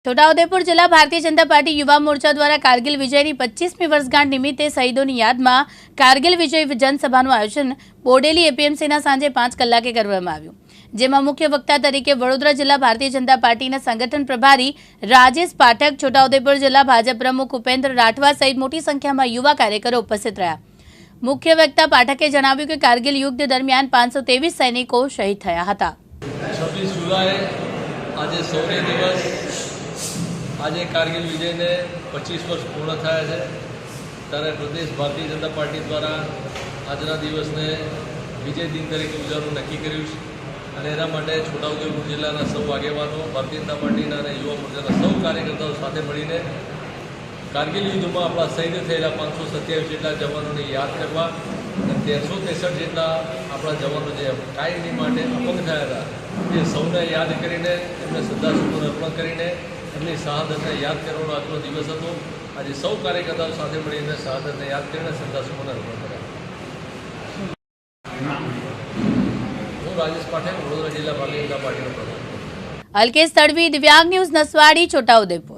છોટાઉદેપુર જિલ્લા ભારતીય જનતા પાર્ટી યુવા મોરચા દ્વારા કારગિલ વિજયની 25મી વર્ષગાંઠ નિમિત્તે શહીદોની યાદમાં કારગિલ વિજય જનસભાનું આયોજન બોડેલી એપીએમસીના સાંજે 5 કલાકે કરવામાં આવ્યું, જેમાં મુખ્ય વક્તા તરીકે વડોદરા જિલ્લા ભારતીય જનતા પાર્ટીના સંગઠન પ્રભારી રાજેશ પાઠક, છોટાઉદેપુર જિલ્લા ભાજપ પ્રમુખ ઉપેન્દ્ર રાઠવા સહિત મોટી સંખ્યામાં યુવા કાર્યકરો ઉપસ્થિત રહ્યા। મુખ્ય વક્તા પાઠકે જણાવ્યું કે કારગિલ યુદ્ધ દરમિયાન 523 સૈનિકો શહીદ થયા હતા। 26 જુલાઈ આજે શૌર્ય દિવસ, આજે કારગિલ વિજયને 25 વર્ષ પૂર્ણ થયા છે, ત્યારે પ્રદેશ ભારતીય જનતા પાર્ટી દ્વારા આજના દિવસને વિજય દિન તરીકે ઉજવવાનું નક્કી કર્યું છે અને એના માટે છોટાઉદેપુર જિલ્લાના સૌ આગેવાનો, ભારતીય જનતા પાર્ટીના અને યુવા મોરચાના સૌ કાર્યકર્તાઓ સાથે મળીને કારગિલ યુદ્ધમાં આપણા શહીદ થયેલા 527 જેટલા જવાનોને યાદ કરવા અને 1363 જેટલા આપણા જવાનો જે કાયમી માટે અપંગ થયા હતા એ સૌને યાદ કરીને એમને શ્રદ્ધાસુમન અર્પણ કરીને એમની શહાદતને યાદ કરવાનો આજનો દિવસ હતો। આજે સૌ કાર્યકર્તાઓ સાથે મળીને શહાદતને યાદ કરીને શ્રદ્ધાસુમન અર્પણ કર્યા। હું રાજેશ પાઠક, વડોદરા જિલ્લા ભારતીય જનતા પાર્ટીનો પ્રમુખ। અલ્કેશ તડવી, દિવ્યાંગ ન્યૂઝ, નસવાડી, છોટાઉદેપુર।